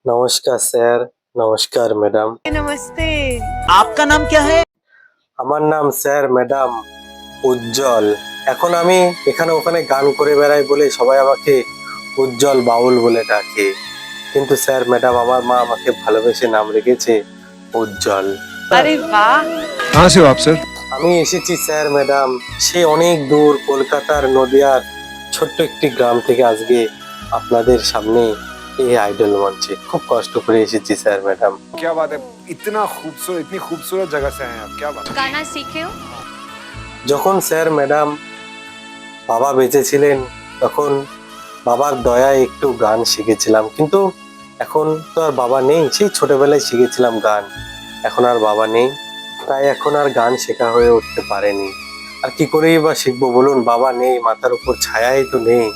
नमस्कार স্যার, নমস্কার ম্যাডাম। नमस्ते। आपका नाम क्या है? আমার নাম স্যার ম্যাডাম উজ্জ্বল। এখন আমি এখানে ওখানে গান করে বেড়াই বলে সবাই আমাকে উজ্জ্বল বাউল বলে ডাকে। কিন্তু স্যার ম্যাডাম আমার মা আমাকে ভালোবেসে নাম রেখেছে উজ্জ্বল। अरे वाह। कहाँ से हो आप सर? আমি এসেছি স্যার ম্যাডাম সে অনেক দূর কলকাতার নদিয়ার ছোট্ট একটি গ্রাম থেকে আজকে আপনাদের সামনে এই আইডল মঞ্চে খুব কষ্ট করে এসেছি স্যার ম্যাডাম। क्या बात है, इतना खूबसूरत, इतनी खूबसूरत जगह से आए हैं आप, क्या बात है। गाना सीखे हो? যখন স্যার ম্যাডাম বাবা বেঁচে ছিলেন তখন বাবার দয়ায় একটু গান শিখেছিলাম, কিন্তু এখন তো আর বাবা নেই। সেই ছোটবেলায় শিখেছিলাম গান, এখন আর বাবা নেই, তাই এখন আর গান শেখা হয়ে উঠতে পারেনি। আর কি করেই বা শিখবো বলুন, বাবা নেই, মাথার উপর ছায়াই তো নেই,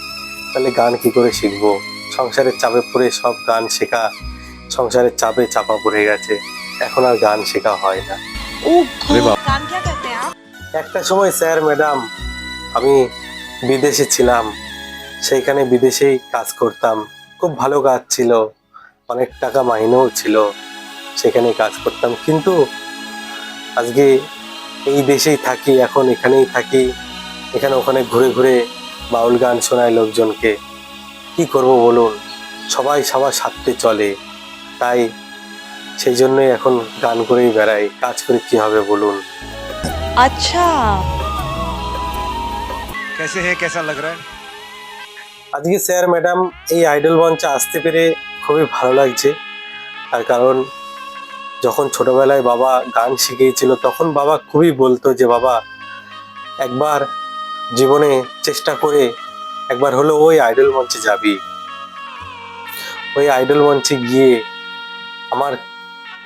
তাহলে গান কি করে শিখবো? সংসারের চাপে পড়ে সব গান শেখা সংসারের চাপে চাপা পড়ে গেছে, এখন আর গান শেখা হয় না। काम क्या करते हैं आप? একটা সময় স্যার ম্যাডাম আমি বিদেশে ছিলাম, সেইখানে বিদেশেই কাজ করতাম, খুব ভালো কাজ ছিল, অনেক টাকা মাইনেও ছিল, সেখানে কাজ করতাম। কিন্তু আজকে এই দেশেই থাকি, এখন এখানেই থাকি, এখানে ওখানে ঘুরে ঘুরে বাউল গান শোনায় লোকজনকে। কি করব বলুন, সবাই সবার স্বার্থে চলে, তাই সেই জন্যই এখন গান করেই বেড়াই। কাজ করে কি হবে বলুন? अच्छा। कैसे है, कैसा लग रहा है? আজকে স্যার ম্যাডাম এই আইডল মঞ্চে আসতে পেরে খুবই ভালো লাগছে। তার কারণ যখন ছোটবেলায় বাবা গান শিখিয়েছিল তখন বাবা খুবই বলতো যে বাবা একবার জীবনে চেষ্টা করে একবার হলো ওই আইডল মঞ্চে যাবি, ওই আইডল মঞ্চে গিয়ে আমার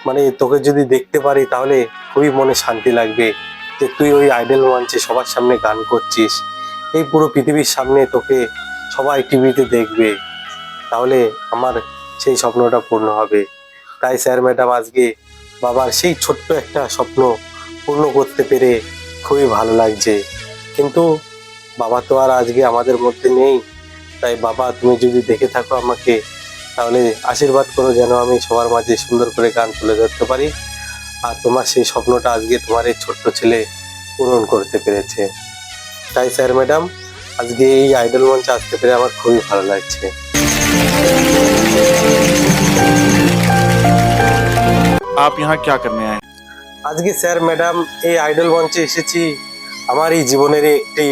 মানে তোকে যদি দেখতে পারি তাহলে খুবই মনে শান্তি লাগবে যে তুই ওই আইডল মঞ্চে সবার সামনে গান করছিস, এই পুরো পৃথিবীর সামনে তোকে সবাই টিভিতে দেখবে, তাহলে আমার সেই স্বপ্নটা পূর্ণ হবে। তাই স্যার ম্যাডাম আজকে বাবার সেই ছোট্ট একটা স্বপ্ন পূর্ণ করতে পেরে খুবই ভালো লাগছে। কিন্তু বাবা তো আর আজকে আমাদের মধ্যে নেই, তাই বাবা তুমি যদি দেখে থাকো আমাকে তাহলে আশীর্বাদ করো যেন আমি সবার মাঝে সুন্দর করে গান তুলে ধরতে পারি, আর তোমার সেই স্বপ্নটা আজকে তোমার এই ছোট্ট ছেলে পূরণ করতে পেরেছে। তাই স্যার ম্যাডাম আজকে এই আইডল মঞ্চে আসতে পেরে আমার খুবই ভালো লাগছে। आप यहाँ क्या करने आए? আজকে স্যার ম্যাডাম এই আইডল মঞ্চে এসেছি আমার এই জীবনের একটি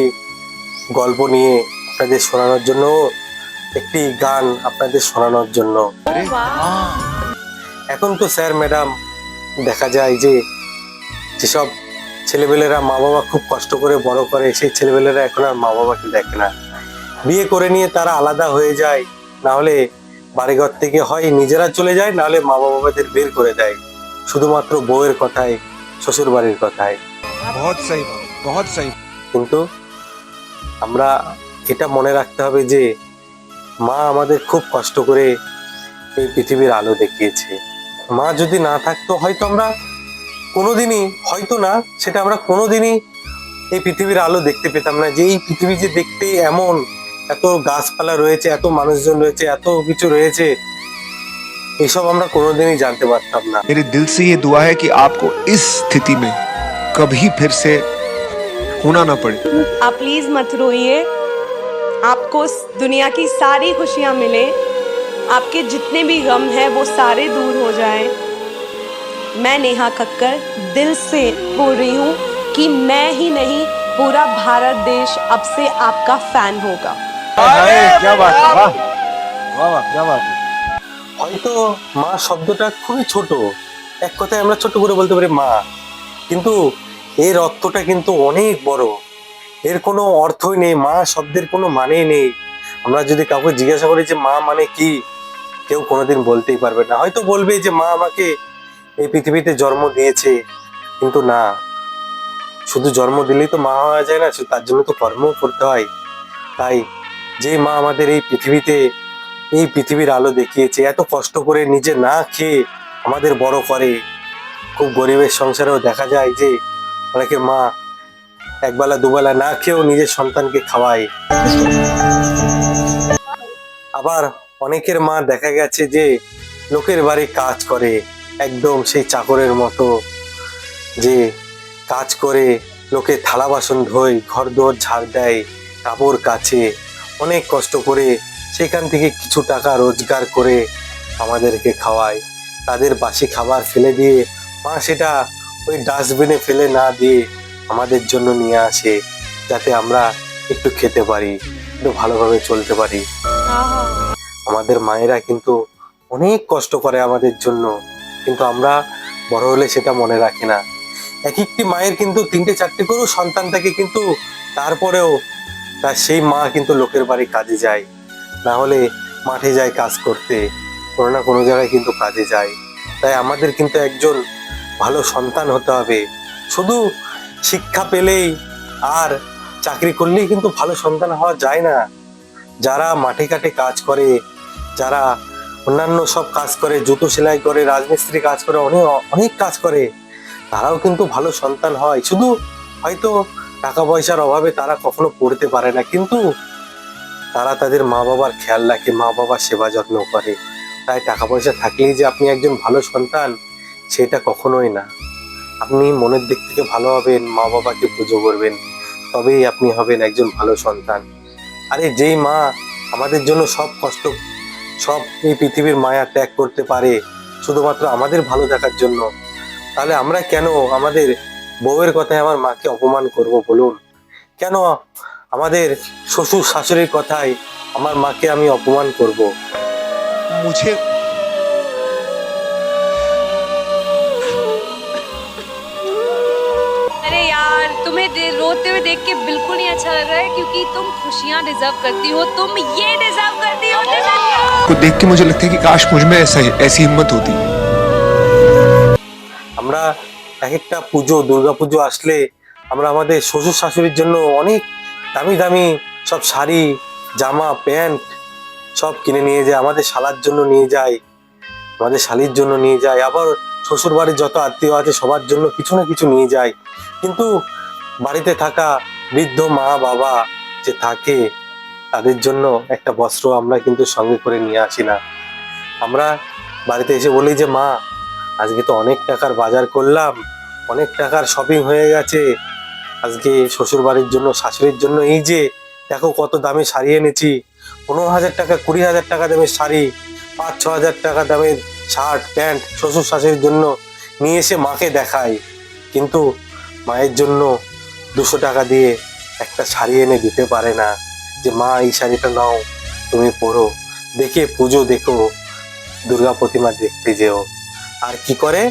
গল্প নিয়ে আপনাদের শোনানোর জন্য, একটি গান আপনাদের শোনানোর জন্য। এখন তো স্যার ম্যাডাম দেখা যায় যে যেসব ছেলেবেলেরা মা বাবা খুব কষ্ট করে বড় করে, সেই ছেলেবেলেরা এখন আর মা বাবাকে দেখে না, বিয়ে করে নিয়ে তারা আলাদা হয়ে যায়, না হলে বাড়িঘর থেকে হয় নিজেরা চলে যায়, না হলে মা বাবাদের বের করে দেয় শুধুমাত্র বউয়ের কথায়, শ্বশুর বাড়ির কথায়। बहुत सही बात, बहुत सही। কিন্তু আমরা এটা মনে রাখতে হবে যে মা আমাদের খুব কষ্ট করে এই পৃথিবীর আলো দেখিয়েছে। মা যদি না থাকতো হয়তো আমরা কোনোদিনই, হয়তো না, সেটা আমরা কোনোদিনই এই পৃথিবীর আলো দেখতে পেতাম না, যে এই পৃথিবী যে দেখতে এমন, এত গাছপালা রয়েছে, এত মানুষজন রয়েছে, এত কিছু রয়েছে, এসব আমরা কোনোদিনই জানতে পারতাম না। मेरे दिल से ये दुआ है कि आपको इस स्थिति में कभी फिर से होना ना पड़े। आप प्लीज मत रोइए, आपको इस दुनिया की सारी खुशियां मिले, आपके जितने भी गम हैं वो सारे दूर हो जाएं। मैं नेहा कक्कर दिल से बोल रही हूँ कि मैं ही नहीं पूरा भारत देश अब से आपका फैन होगा। क्या बात है, वाह वाह वाह, क्या बात है। হয়তো মা শব্দটা খুবই ছোট, এক কথায় আমরা ছোট করে বলতে পারি মা, কিন্তু এর অর্থটা কিন্তু অনেক বড়, এর কোনো অর্থই নেই, মা শব্দের কোনো মানেই নেই। আমরা যদি কাউকে জিজ্ঞাসা করি যে মা মানে কি, কেউ কোনোদিন বলতেই পারবে না, হয়তো বলবে যে মা আমাকে এই পৃথিবীতে জন্ম দিয়েছে, কিন্তু না, শুধু জন্ম দিলেই তো মা হওয়া যায় না, তার জন্য তো কর্মও করতে হয়। তাই যে মা আমাদের এই পৃথিবীতে এই পৃথিবীর আলো দেখিয়েছে, এত কষ্ট করে নিজে না খেয়ে আমাদের বড় করে, খুব গরিবের সংসারেও দেখা যায় যে অনেকের মা একবেলা দুবেলা না খেয়েও নিজের সন্তানকে খাওয়ায়। আবার অনেকের মা দেখা গেছে যে লোকের বাড়ি কাজ করে, একদম সেই চাকরের মতো, যে কাজ করে লোকে থালা বাসন ধোয়, ঘর দুয়ার ঝাড় দেয়, কাপড় কাচে, অনেক কষ্ট করে সেখান থেকে কিছু টাকা রোজগার করে আমাদেরকে খাওয়ায়। তাদের বাসি খাবার ফেলে দিয়ে মা সেটা ওই ডাস্টবিনে ফেলে না দিয়ে আমাদের জন্য নিয়ে আসে, যাতে আমরা একটু খেতে পারি, একটু ভালোভাবে চলতে পারি। আমাদের মায়েরা কিন্তু অনেক কষ্ট করে আমাদের জন্য, কিন্তু আমরা বড় হলে সেটা মনে রাখি না। এক একটি মায়ের কিন্তু 3টে-4টে করেও সন্তান থাকে, কিন্তু তারপরেও তার সেই মা কিন্তু লোকের বাড়ি কাজে যায়, না হলে মাঠে যায় কাজ করতে, কোনো না কোনো জায়গায় কিন্তু কাজে যায়। তাই আমাদের কিন্তু একজন ভালো সন্তান হতে হবে। শুধু শিক্ষা পেলেই আর চাকরি করলেই কিন্তু ভালো সন্তান হওয়া যায় না। যারা মাঠে ঘাটে কাজ করে, যারা অন্যান্য সব কাজ করে, জুতো সেলাই করে, রাজমিস্ত্রি কাজ করে, অনেক অনেক কাজ করে, তারাও কিন্তু ভালো সন্তান হয়। শুধু হয়তো টাকা পয়সার অভাবে তারা কখনো পড়তে পারে না, কিন্তু তারা তাদের মা বাবার খেয়াল রাখে, মা বাবার সেবা যত্ন করে। তাই টাকা পয়সা থাকলেই যে আপনি একজন ভালো সন্তান, সেটা কখনোই না। আপনি মনের দিক থেকে ভালো হবেন, মা বাবাকে পুজো করবেন, তবেই আপনি হবেন একজন ভালো সন্তান। আরে যেই মা আমাদের জন্য সব কষ্ট, সব এই পৃথিবীর মায়া ত্যাগ করতে পারে শুধুমাত্র আমাদের ভালো দেখার জন্য, তাহলে আমরা কেন আমাদের বউয়ের কথায় আমার মাকে অপমান করব বলুন? কেন আমাদের শ্বশুর শাশুড়ির কথায় আমার মাকে আমি অপমান করব? मुझे अरे यार, तुम्हें रोते हुए देख के बिल्कुल नहीं अच्छा लग रहा है, क्योंकि तुम खुशियां डिजर्व करती हो, तुम ये डिजर्व करती हो। को देख के मुझे लगता है कि काश मुझ में ऐसी हिम्मत होती। আমরা এক একটা পুজো, দুর্গা পুজো আসলে আমরা আমাদের শ্বশুর শাশুড়ির জন্য অনেক দামি দামি সব শাড়ি, জামা, প্যান্ট সব কিনে নিয়ে যায়। আমাদের শালার জন্য নিয়ে যায়, আমাদের শালির জন্য নিয়ে যায়, আবার শ্বশুর বাড়ির যত আত্মীয় আছে সবার জন্য কিছু না কিছু নিয়ে যায়। কিন্তু বাড়িতে থাকা বৃদ্ধ মা বাবা যে থাকে, তাদের জন্য একটা বস্ত্র আমরা কিন্তু সঙ্গে করে নিয়ে আসি না। আমরা বাড়িতে এসে বলি যে মা, আজকে তো অনেক টাকার বাজার করলাম, অনেক টাকার শপিং হয়ে গেছে, আজকে শ্বশুর বাড়ির জন্য, শাশুড়ির জন্য এই যে দেখো কত দামি শাড়ি এনেছি, 15,000 টাকা, 20,000 টাকা দামের শাড়ি, 5-6 হাজার টাকা দামের শার্ট প্যান্ট শ্বশুর শাশুড়ির জন্য নিয়ে এসে মাকে দেখাই। কিন্তু মায়ের জন্য 200 টাকা দিয়ে একটা শাড়ি এনে দিতে পারে না, যে মা এই শাড়িটা নাও, তুমি পরো, দেখে পুজো দেখো, দুর্গা প্রতিমা দেখতে যেও। আর কি করে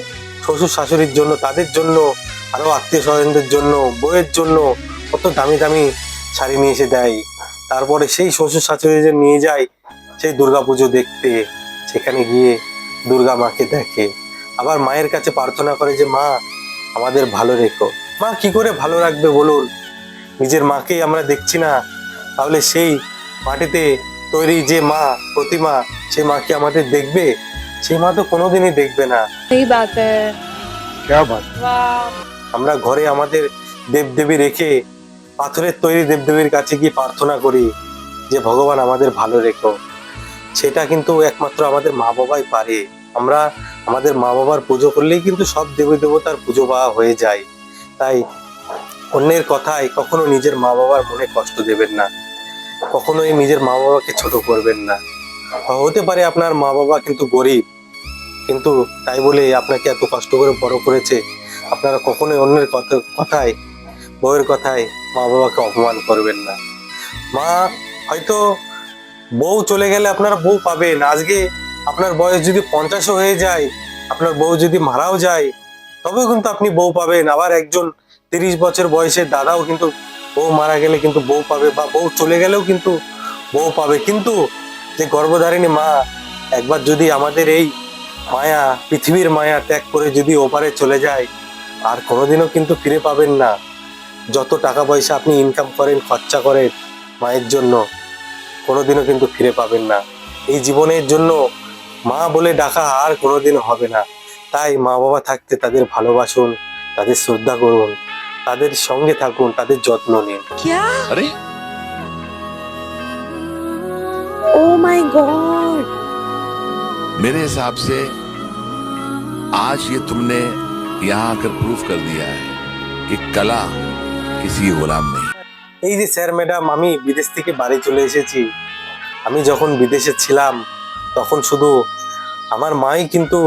শ্বশুর শাশুড়ির জন্য, তাদের জন্য, আরো আত্মীয় স্বজনদের জন্য, বউয়ের জন্য কত দামি দামি শাড়ি নিয়ে এসে দেয়। তারপরে সেই শ্বশুর শাশুড়িদের নিয়ে যায় সেই দুর্গা পুজো দেখতে, সেখানে গিয়ে দুর্গা মাকে দেখে, আবার মায়ের কাছে প্রার্থনা করে যে মা আমাদের ভালো রেখো। মা কি করে ভালো রাখবে বলুন? নিজের মাকেই আমরা দেখছি না, তাহলে সেই মাটিতে তৈরি যে মা প্রতিমা, সেই মা কি আমাদের দেখবে? সেই মা তো কোনোদিনই দেখবে না। सही बात है। क्या बात। वाह। আমরা ঘরে আমাদের দেবদেবী রেখে পাথরের তৈরি দেবদেবীর কাছে গিয়ে প্রার্থনা করি যে ভগবান আমাদের ভালো রেখো। সেটা কিন্তু একমাত্র আমাদের মা বাবাই পারে। আমরা আমাদের মা বাবার পুজো করলেই কিন্তু সব দেবী দেবতার পুজো পাওয়া হয়ে যায়। তাই অন্যের কথায় কখনো নিজের মা বাবার মনে কষ্ট দেবেন না, কখনোই নিজের মা বাবাকে ছোট করবেন না। হতে পারে আপনার মা বাবা কিন্তু গরিব, কিন্তু তাই বলে আপনাকে এত কষ্ট করে বড় করেছে, আপনারা কখনোই অন্যের কথায়, বউয়ের কথায় মা বাবাকে অপমান করবেন না। মা হয়তো বউ চলে গেলে আপনারা বউ পাবেন, আজকে আপনার বয়স যদি 50 হয়ে যায়, আপনার বউ যদি মারাও যায়, তবেও কিন্তু আপনি বউ পাবেন। আবার একজন 30 বছর বয়সের দাদাও কিন্তু বউ মারা গেলে কিন্তু বউ পাবে, বা বউ চলে গেলেও কিন্তু বউ পাবে। কিন্তু যে গর্ভধারিণী মা একবার যদি আমাদের এই মায়া, পৃথিবীর মায়া ত্যাগ করে যদি ওপারে চলে যায়, আর কোনোদিনও কিন্তু ফিরে পাবেন না। যত টাকা পয়সা আপনি ইনকাম করেন, খরচা করেন মায়ের জন্য, কোনোদিনও কিন্তু ফিরে পাবেন না। এই জীবনের জন্য মা বলে ডাকা আর কোনোদিনও হবে না। তাই মা বাবা থাকতে তাদের ভালোবাসুন, তাদের শ্রদ্ধা করুন, তাদের সঙ্গে থাকুন, তাদের যত্ন নিন। क्या? अरे ओ माय गॉड, मेरे हिसाब से आज ये तुमने यहाँ आकर प्रूफ कर दिया है कि कला किसी की गुलाम नहीं। এই যে স্যার ম্যাডাম, আমি বিদেশ থেকে বাড়ি চলে এসেছি। আমি যখন বিদেশে ছিলাম তখন শুধু আমার মাই কিন্তু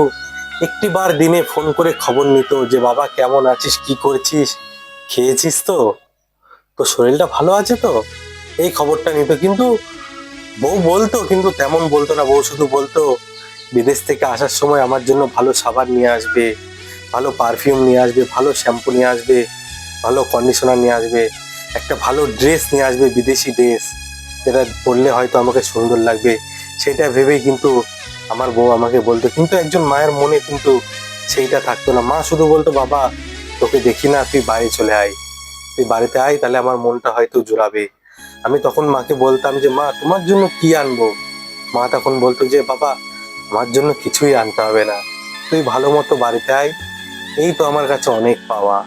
একটিবার দিনে ফোন করে খবর নিত যে বাবা কেমন আছিস, কি করছিস, খেয়েছিস তো, তো শরীরটা ভালো আছে তো, এই খবরটা নিত। কিন্তু বউ বলতো, কিন্তু তেমন বলতো না। বউ শুধু বলতো বিদেশ থেকে আসার সময় আমার জন্য ভালো সাবান নিয়ে আসবে, ভালো পারফিউম নিয়ে আসবে, ভালো শ্যাম্পু নিয়ে আসবে, ভালো কন্ডিশনার নিয়ে আসবে, একটা ভালো ড্রেস নিয়ে আসবে, বিদেশি ড্রেস, যেটা পরলে হয়তো আমাকে সুন্দর লাগবে। সেটা ভেবেই কিন্তু আমার বউ আমাকে বলতো। কিন্তু একজন মায়ের মনে কিন্তু সেইটা থাকতো না। মা শুধু বলতো বাবা তোকে দেখি না, তুই বাড়ি চলে আয়, তুই বাড়িতে আয়, তাহলে আমার মনটা হয়তো জুড়াবে। আমি তখন মাকে বলতাম যে মা তোমার জন্য কি আনবো? মা তখন বলতো যে বাবা আমার জন্য কিছুই আনতে হবে না, তুই ভালো মতো বাড়িতে আয়, এই তো আমার কাছে অনেক পাওয়া।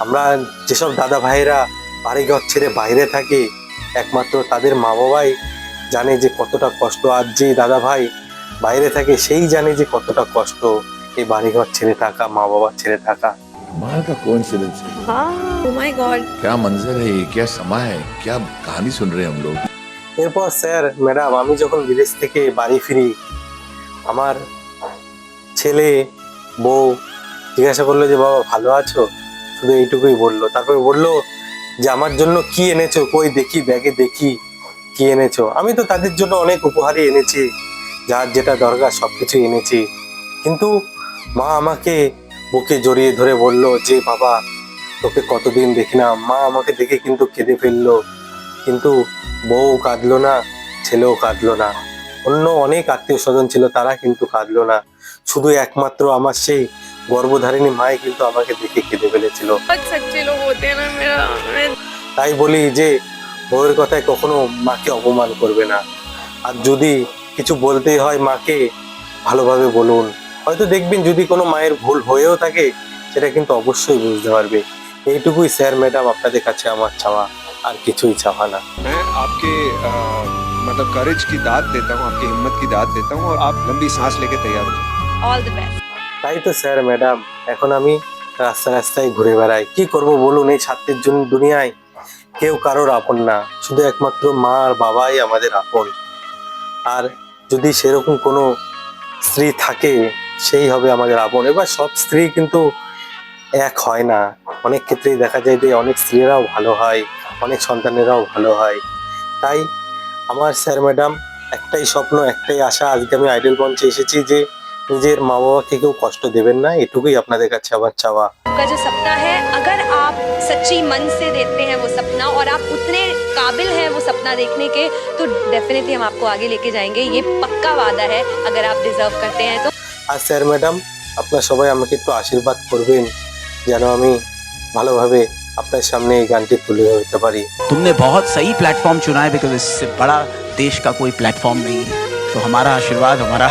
আমরা যেসব দাদা ভাইয়েরা বাড়িঘর ছেড়ে বাইরে থাকে, একমাত্র তাদের মা বাবাই জানে যে কতটা কষ্ট। আর যে দাদা ভাই বাইরে থাকে সেই জানে যে কতটা কষ্ট এই বাড়িঘর ছেড়ে থাকা, মা বাবা ছেড়ে থাকা। कमाल का कोइंसिडेंस है। हाँ, oh my God। क्या मंजर है ये, क्या समा है, क्या कहानी सुन रहे हैं हम लोग। এরপর স্যার ম্যাডাম আমি যখন বিদেশ থেকে বাড়ি ফিরি, আমার ছেলে বউ জিজ্ঞাসা করলো যে বাবা ভালো আছো, শুধু এইটুকুই বললো। তারপরে বললো যে আমার জন্য কি এনেছো, কই দেখি ব্যাগে দেখি কি এনেছো। আমি তো তাদের জন্য অনেক উপহারই এনেছি, যার যেটা দরকার সবকিছু এনেছি। কিন্তু মা আমাকে বুকে জড়িয়ে ধরে বলল যে বাবা তোকে কতদিন দেখি না। মা আমাকে দেখে কিন্তু কেঁদে ফেললো, কিন্তু বউ কাঁদলো না, ছেলেও কাঁদলো না। অন্য অনেক আত্মীয় স্বজন ছিল, তারা কিন্তু কাঁদলো না। শুধু একমাত্র আমার সেই গর্ভধারিণী মাই কিন্তু আমাকে দেখে কেঁদে ফেলেছিল। बहुत सच्चे लोग होते हैं ना मेरा। তাই বলি যে বউয়ের কথায় কখনো মাকে অপমান করবে না। আর যদি কিছু বলতেই হয় মাকে ভালোভাবে বলুন। হয়তো দেখবেন যদি কোনো মায়ের ভুল হয়েও থাকে সেটা কিন্তু অবশ্যই বুঝতে পারবে। এইটুকুই স্যার ম্যাডাম আপনাদের কাছে আমার চাওয়া, আর কিছুই চাওয়া না। मैं आपके मतलब करेज की दाद देता हूँ, आपकी हिम्मत की दाद देता हूँ, और आप लंबी सांस लेके तैयार हो जाओ। All the best। তাই তো স্যার ম্যাডাম এখন আমি রাস্তায় রাস্তায় ঘুরে বেড়াই। কি করব বলুন, এই ছাত্রের জন্য দুনিয়ায় কেউ কারোর আপন না, শুধু একমাত্র মা আর বাবাই আমাদের আপন। আর যদি সেরকম কোনো স্ত্রী থাকে সেই হবে আমাদের আপন। এবার সব স্ত্রী কিন্তু এক হয় না, অনেক ক্ষেত্রেই দেখা যায় যে অনেক স্ত্রীরাও ভালো হয়, অনেক সন্তানেরাও ভালো হয়। তাই আমার স্যার ম্যাডাম একটাই স্বপ্ন, একটাই আশা, আজকে আমি আইডল মঞ্চে এসেছি যে নিজের মা বাবাকে কেউ কষ্ট দেবেন না, এটুকুই আপনাদের কাছে আমার চাওয়া। आपका जो सपना है, अगर आप सच्ची मन से देखते हैं वो सपना और आप उतने काबिल हैं वो सपना देखने के, तो डेफिनेटली हम आपको आगे लेके जाएंगे। ये पक्का वादा है, अगर आप डिजर्व करते हैं तो। আর স্যার ম্যাডাম আপনারা সবাই আমাকে একটু আশীর্বাদ করবেন যেন আমি ভালোভাবে আপনার সামনে এই গানটি তুলে ধরতে পারি। तुमने बहुत सही प्लेटफॉर्म चुना है, बिकॉज इससे बड़ा देश का कोई प्लेटफॉर्म नहीं है। तो हमारा आशीर्वाद, हमारा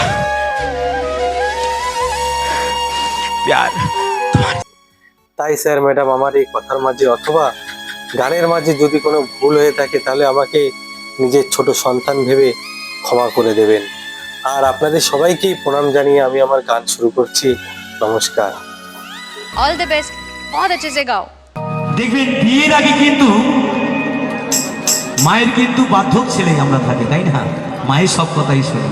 प्यार तुम्हारे। তাই স্যার ম্যাডাম আমার এই কথার মাঝে অথবা গানের মাঝে যদি কোনো ভুল হয়ে থাকে তাহলে আমাকে নিজের ছোট সন্তান ভেবে ক্ষমা করে দেবেন। আর আপনাদের সবাইকেই প্রণাম জানিয়ে আমি আমার গান শুরু করছি। নমস্কার। ऑल द बेस्ट, बहुत अच्छे से गाओ। দেখবেন বিয়ের আগে কিন্তু মায়ের কিন্তু বাধ্যক ছেলে আমরা থাকি, তাই না? মায়ের সব কথাই শুনি,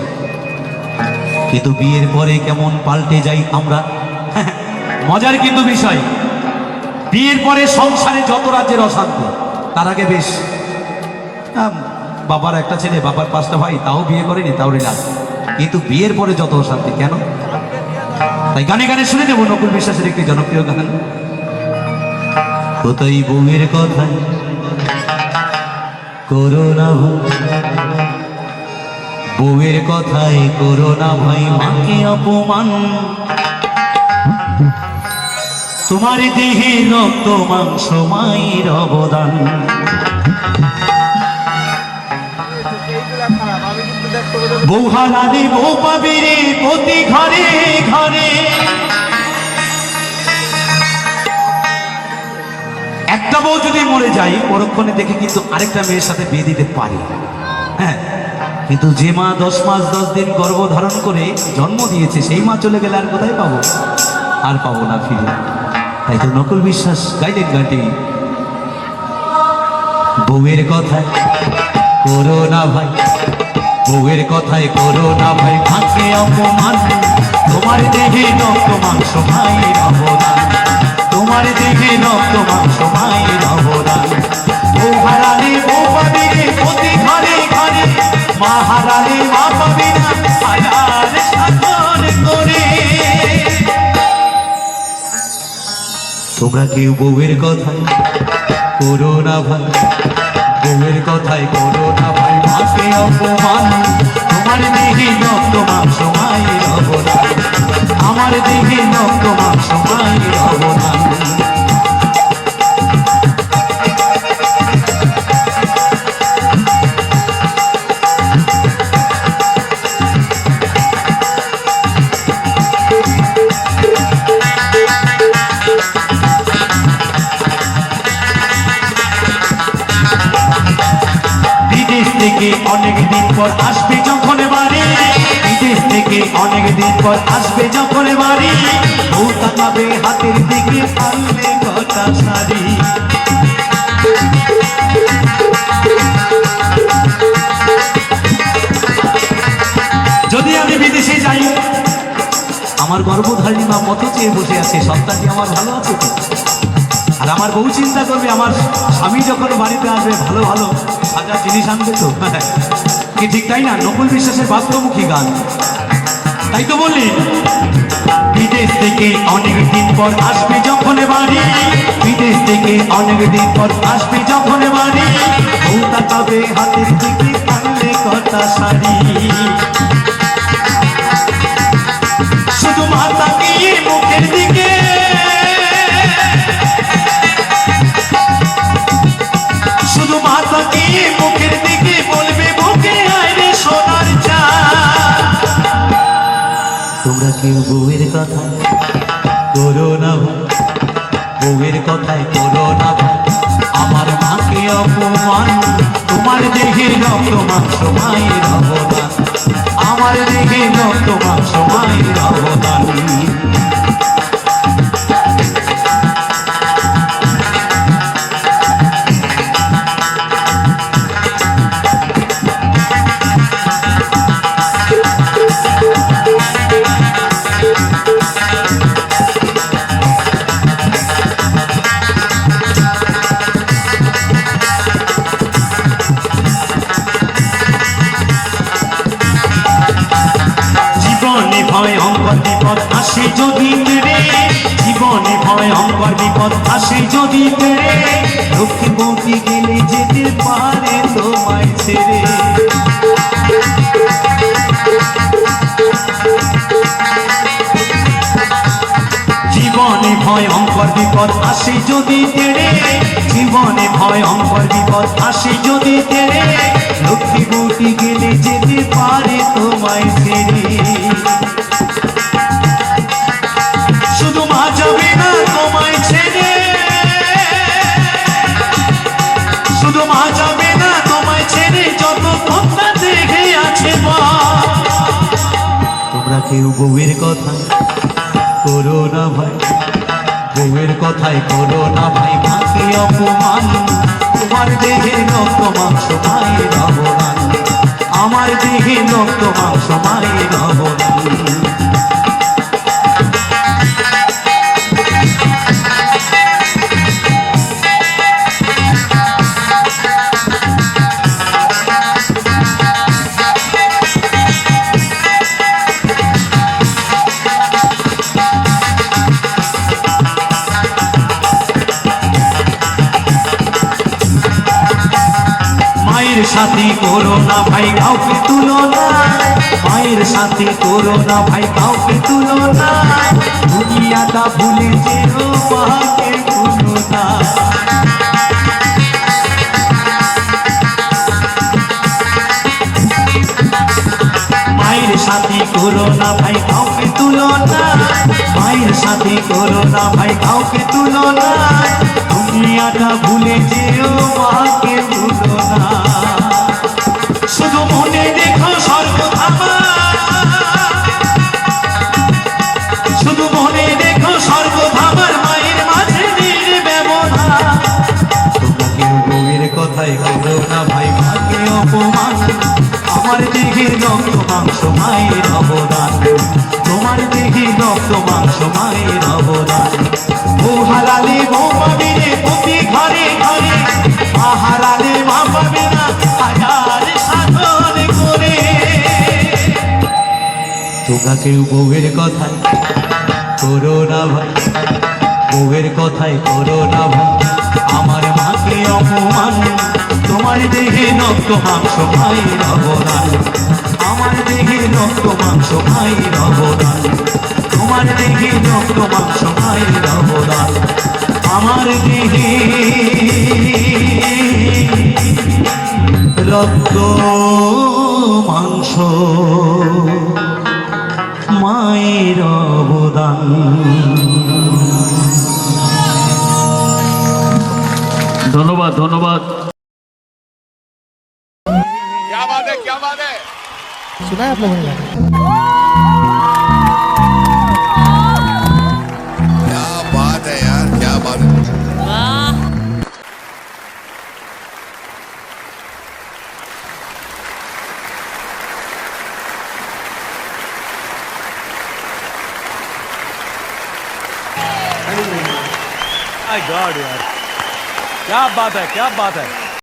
কিন্তু বিয়ের পরে কেমন পাল্টে যাই আমরা। মজার কিন্তু বিষয়, বিয়ের পরে সংসারে যত রাজ্যের অশান্তি, তার আগে বেশ বাবার একটা ছেলে, বাবার 5টা ভাই, তাও বিয়ে করেনি, তাও রিলাস। কিন্তু বিয়ের পরে যত অশান্তি কেন? তাই গানে গানে শুনে নেব নকুল বিশ্বাসের একটি জনপ্রিয় গান, কোথায় বউয়ের কথায় করোনা, বউয়ের কথায় করোনা ভাই মাকে অপমান। তোমার দেহে রক্ত মাংস মায়ের অবদান, বউ হারালে বউ পাবে রে প্রতি ঘরে ঘরে। একটা বউ যদি মরে যায় পরক্ষণে দেখে কিন্তু আরেকটা মেয়ের সাথে বিয়ে দিতে পারে। হ্যাঁ, কিন্তু যে মা 10 মাস 10 দিন গর্ভধারণ করে জন্ম দিয়েছে সেই মা চলে গেলে আর কোথায় পাবো? আর পাবো না ফিরে। তাই তো নকুল বিশ্বাস গাইলেন গানটি, বউয়ের কথায় করো না ভাই, বউয়ের কথায় করো না ভাই ভাঙে অপমান, তোমার দেহে রক্ত মাংস মায়ের অবদান, তোমার দেহে রক্ত মাংস মায়ের অবদান। বউ হারালে বউ পাবি রে প্রতি ঘরে ঘরে, মা হারালে মা পাবি না হারার সাধন করে। তোমরা কেউ বউয়ের কথায় করো না ভাই, বউয়ের কথায় করো না ভাই ভাঙে অপমান, তোমার দেহে রক্ত মাংস মায়ের অবদান, আমার দেহে রক্ত মাংস মায়ের অবদান। বিদেশ থেকে অনেক দিন পর আসবে যখন বাড়ি, বিদেশ থেকে অনেক দিন পর আসবে যখন বাড়ি, বউ তাকাবে হাতের দিকে পারলে কথা সারি। যদি আমি বিদেশে যাই, আমার গর্ভধারিণী মা মতো চেয়ে বসে আছে সন্তানটি আমার ভালো আছে তো? আর আমার বউ চিন্তা করবে আমার স্বামী যখন বাড়িতে আসবে ভালো ভালো সাজা জিনিস আনবে তো, কি ঠিক তাই না? নকুল বিশ্বাসের বাস্তবমুখী গান, তাই তো বললি বিদেশ থেকে অনেক দিন পর আসবে যখন বাড়ি, বিদেশ থেকে অনেক দিন পর আসবে যখন বাড়ি, বউ তাকাবে হাতের দিকে পারলে কথা সারি। শুধু মা তাকিয়ে মুখের দিকে, শুধু মা তাকিয়ে মুখের দিকে বলবে বুকে আইরে সোনার চাঁদ। তোমরা কেউ বউয়ের কথা করো না ভাই, বউয়ের কথায় করো না ভাই আমার মাকে অপমান, তোমার দেহে রক্ত মাংস মায়ের অবদান, আমার দেহে রক্ত মাংস মায়ের অবদান। জীবনে ভয়ঙ্কর বিপদ আসে যদি তেরে, জীবনে ভয়ঙ্কর বিপদ আসে যদি তেরে, লক্ষ্মী বউটি গেলে যেতে পারে তোমায় ছেড়ে। জীবনে ভয়ঙ্কর বিপদ আসে যদি তেরে, জীবনে ভয়ঙ্কর বিপদ আসে যদি তেরে, লক্ষ্মী বউটি গেলে যেতে পারে তোমায় ছেড়ে। শুধু মা যাবে না তোমায় ছেড়ে, শুধু মা যাবে না তোমায় ছেড়ে, যত কথা দেখে আছে মা। তোমরা কেউ বউয়ের কথা করো না ভাই, বউয়ের কথায় করো না ভাই ভাঙে অপমান, তোমার দেহে রক্ত মাংস মায়ের অবদান, আমার দেহে রক্ত মাংস মায়ের অবদান। মায়ের সাথে করো না ভাই কাউকে তুলনা, মায়ের সাথে করো না ভাই কাউকে তুলনা, দুনিয়াটা ভুলে যেও মাকে ভুলো না। মায়ের সাথে করো না ভাই কাউকে তুলনা, মায়ের সাথে করো না ভাই কাউকে তুলনা, দুনিয়াটা ভুলে যেও মাকে ভুলো না। শুধু শুধু মনে রেখো সর্বধামা, শুধু মনে রেখো সর্বধামার মায়ের মাঝে নির্ব্যবধান। তোমাকে বউয়ের কথাই করো না ভাই মাকে অপমান, আমার দেহে রক্ত মাংস মায়ের অবদান, তোমার দেহে রক্ত মাংস মায়ের অবদান। বউ হারালে বউ পাবে রে প্রতি ঘরে ঘরে, মা হারালে মা পাবে না হাজার সাধন করে। তোমরা কেউ বউয়ের কথাই করো না ভাই, বউয়ের কথাই করো না ভাই আমার মাকে অপমান, তোমার দেহে রক্ত মাংস মায়ের অবদান, আমার দেহে রক্ত মাংস মায়ের অবদান, তোমার দেহে রক্ত মাংস মায়ের অবদান, আমার দেহে রক্ত মাংস মায়ের অবদান। ধন্যবাদ ধন্যবাদ। क्या बात है, क्या बात है। क्या बात है यार, क्या बात है। माय गॉड यार, क्या बात है, क्या बात है।